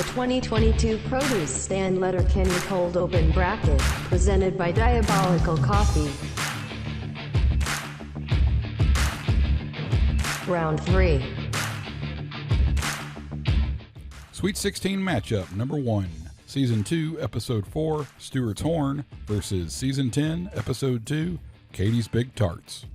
the 2022 Produce Stand Letterkenny Cold Open Bracket, presented by Diabolical Coffee. Round 3. Sweet 16 matchup number 1. Season 2, Episode 4, Stewart's Horn versus Season 10, Episode 2, Katie's Big Tarts.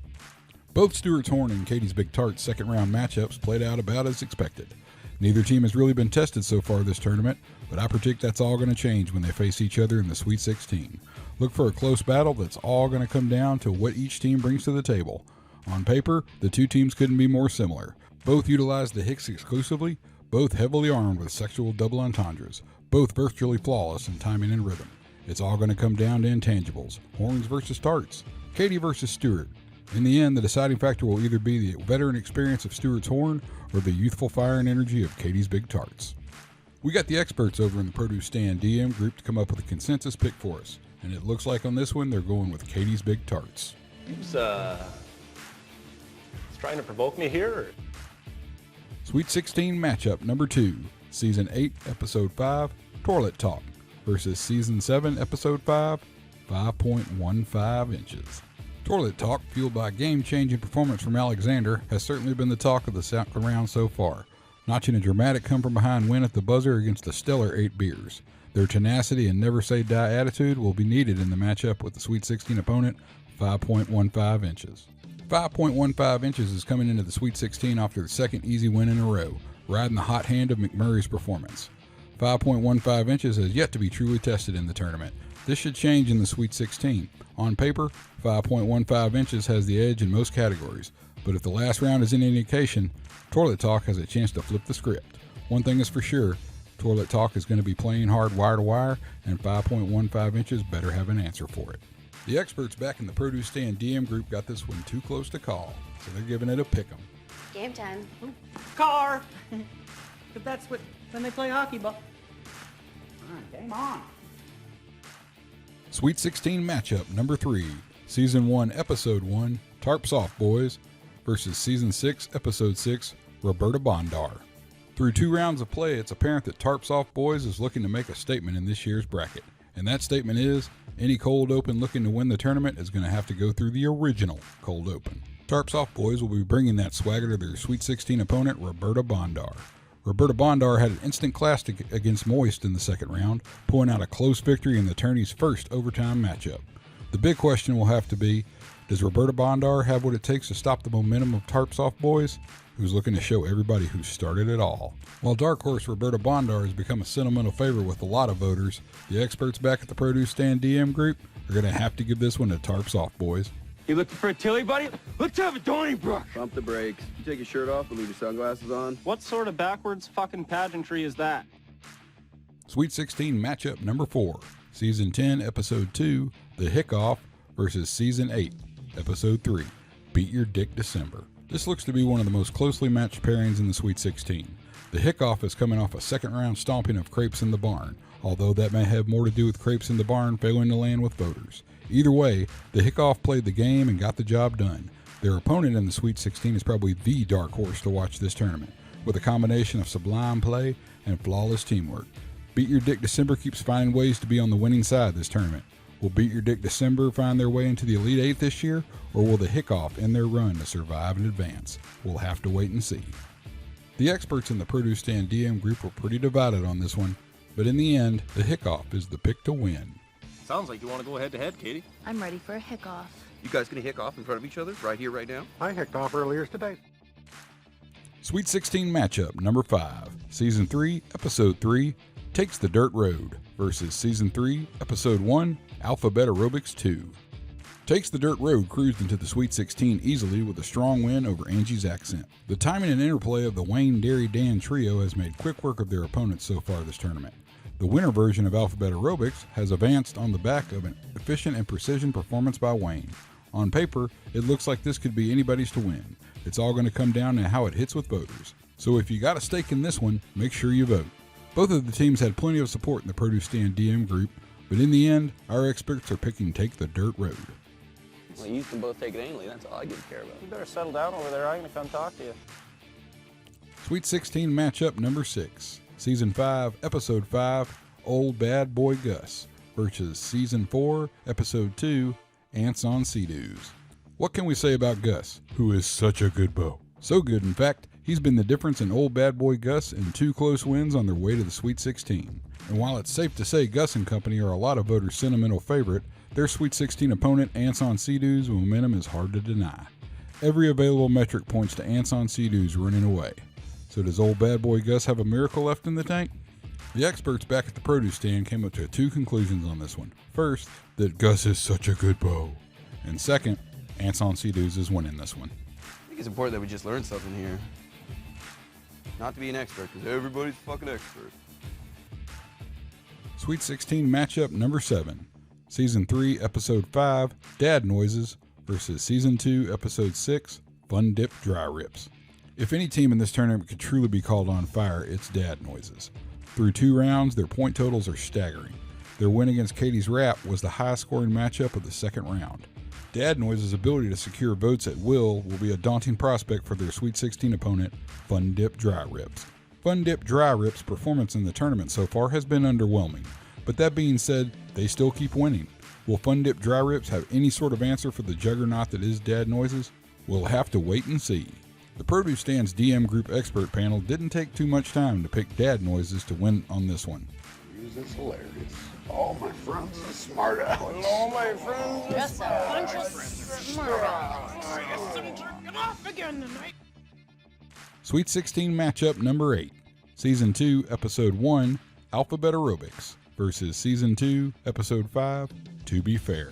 Both Stewart's Horn and Katie's Big Tarts second round matchups played out about as expected. Neither team has really been tested so far this tournament, but I predict that's all going to change when they face each other in the Sweet 16. Look for a close battle that's all going to come down to what each team brings to the table. On paper, the two teams couldn't be more similar. Both utilize the Hicks exclusively, both heavily armed with sexual double entendres, both virtually flawless in timing and rhythm. It's all going to come down to intangibles, Horns versus Tarts, Katie versus Stewart. In the end, the deciding factor will either be the veteran experience of Stewart's Horn or the youthful fire and energy of Katie's Big Tarts. We got the experts over in the Produce Stand DM group to come up with a consensus pick for us, and it looks like on this one they're going with Katie's Big Tarts. He's trying to provoke me here? Or? Sweet 16 matchup number 2, Season 8, Episode 5, Torlet Talk versus Season 7, Episode 5, 5.15 inches. Torlet Talk, fueled by a game-changing performance from Alexander, has certainly been the talk of the round so far, notching a dramatic come-from-behind win at the buzzer against a stellar 8 beers. Their tenacity and never-say-die attitude will be needed in the matchup with the Sweet 16 opponent, 5.15 inches. 5.15 inches is coming into the Sweet 16 after the second easy win in a row, riding the hot hand of McMurray's performance. 5.15 inches has yet to be truly tested in the tournament. This should change in the Sweet 16. On paper, 5.15 inches has the edge in most categories, but if the last round is any indication, Torlet Talk has a chance to flip the script. One thing is for sure, Torlet Talk is going to be playing hard wire to wire, and 5.15 inches better have an answer for it. The experts back in the Produce Stand DM group got this one too close to call, so they're giving it a pick'em. Game time. Car! If that's when they play hockey ball. All right, game on. Sweet 16 matchup number 3, Season 1, Episode 1, Tarps Off Boys versus Season 6, Episode 6, Roberta Bondar. Through 2 rounds of play, it's apparent that Tarps Off Boys is looking to make a statement in this year's bracket. And that statement is, any cold open looking to win the tournament is going to have to go through the original cold open. Tarps Off Boys will be bringing that swagger to their Sweet 16 opponent, Roberta Bondar. Roberta Bondar had an instant classic against Moist in the second round, pulling out a close victory in the tourney's first overtime matchup. The big question will have to be, does Roberta Bondar have what it takes to stop the momentum of Tarps Off Boys, who's looking to show everybody who started it all? While Dark Horse Roberta Bondar has become a sentimental favorite with a lot of voters, the experts back at the Produce Stand DM group are going to have to give this one to Tarps Off Boys. You looking for a Tilly, buddy? Let's have a Donnybrook. Pump the brakes. You take your shirt off and leave your sunglasses on. What sort of backwards fucking pageantry is that? Sweet 16 matchup number 4, Season 10, Episode 2, The Hick-off versus Season 8, Episode 3, Beat Your Dick December. This looks to be one of the most closely matched pairings in the Sweet 16. The Hick-off is coming off a second round stomping of Crepes in the Barn, although that may have more to do with Crepes in the Barn failing to land with voters. Either way, the Hick-off played the game and got the job done. Their opponent in the Sweet 16 is probably the dark horse to watch this tournament, with a combination of sublime play and flawless teamwork. Beat Your Dick December keeps finding ways to be on the winning side this tournament. Will Beat Your Dick December find their way into the Elite 8 this year, or will the Hick-off end their run to survive and advance? We'll have to wait and see. The experts in the Produce Stand DM group were pretty divided on this one, but in the end, the Hick-off is the pick to win. Sounds like you want to go head-to-head, Katie. I'm ready for a hick-off. You guys gonna hick off in front of each other right here, right now? I hicked off earlier today. Sweet 16 matchup number 5, Season 3, Episode 3, Takes the Dirt Road versus Season 3, Episode 1, Alphabet Aerobics 2. Takes the Dirt Road cruised into the Sweet 16 easily with a strong win over Angie's Accent. The timing and interplay of the Wayne, Derry, Dan trio has made quick work of their opponents so far this tournament. The winner version of Alphabet Aerobics has advanced on the back of an efficient and precision performance by Wayne. On paper, it looks like this could be anybody's to win. It's all going to come down to how it hits with voters. So if you got a stake in this one, make sure you vote. Both of the teams had plenty of support in the Produce Stand DM group, but in the end, our experts are picking Take the Dirt Road. Well, you can both take it annually. That's all I give a care about. You better settle down over there. I'm going to come talk to you. Sweet 16 matchup number 6. Season 5, Episode 5, Old Bad Boy Gus versus Season 4, Episode 2, Ants on Sea-Doos. What can we say about Gus, who is such a good beau? So good, in fact, he's been the difference in Old Bad Boy Gus in 2 close wins on their way to the Sweet 16. And while it's safe to say Gus and company are a lot of voters' sentimental favorite, their Sweet 16 opponent, Ants on Sea-Doos' momentum is hard to deny. Every available metric points to Ants on Sea-Doos running away. So does Old Bad Boy Gus have a miracle left in the tank? The experts back at the produce stand came up to 2 conclusions on this one. First, that Gus is such a good beau. And second, Ants on Sea-Doos is winning this one. I think it's important that we just learn something here. Not to be an expert, because everybody's a fucking expert. Sweet 16 matchup number 7. Season 3, Episode 5, Dad Noises versus Season 2, Episode 6, Fun Dip Dry Rips. If any team in this tournament could truly be called on fire, it's Dad Noises. Through 2 rounds, their point totals are staggering. Their win against Katie's Rap was the highest scoring matchup of the second round. Dad Noises' ability to secure votes at will be a daunting prospect for their Sweet 16 opponent, Fun Dip Dry Rips. Fun Dip Dry Rips' performance in the tournament so far has been underwhelming, but that being said, they still keep winning. Will Fun Dip Dry Rips have any sort of answer for the juggernaut that is Dad Noises? We'll have to wait and see. The Produce Stand's DM Group expert panel didn't take too much time to pick Dad Noises to win on this one. It's hilarious. All my friends are smart alecks. All my friends Just a bunch of smart Off again tonight. Sweet 16 matchup number 8. Season 2, Episode 1, Alphabet Aerobics versus Season 2, Episode 5, To Be Fair.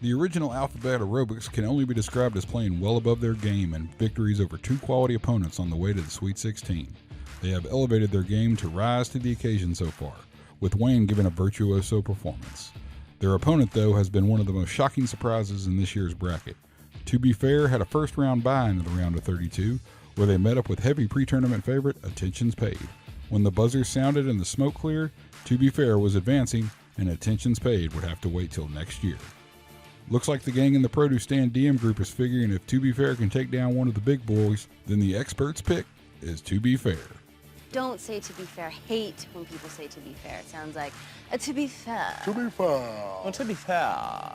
The original Alphabet Aerobics can only be described as playing well above their game and victories over 2 quality opponents on the way to the Sweet 16. They have elevated their game to rise to the occasion so far, with Wayne giving a virtuoso performance. Their opponent, though, has been one of the most shocking surprises in this year's bracket. To Be Fair had a first-round bye into the round of 32, where they met up with heavy pre-tournament favorite Attention's Paid. When the buzzer sounded and the smoke cleared, To Be Fair was advancing, and Attention's Paid would have to wait till next year. Looks like the gang in the Produce Stand DM Group is figuring if To Be Fair can take down one of the big boys, then the experts' pick is To Be Fair. Don't say to be fair. I hate when people say to be fair. It sounds like to be fair. To be fair. Well, to be fair.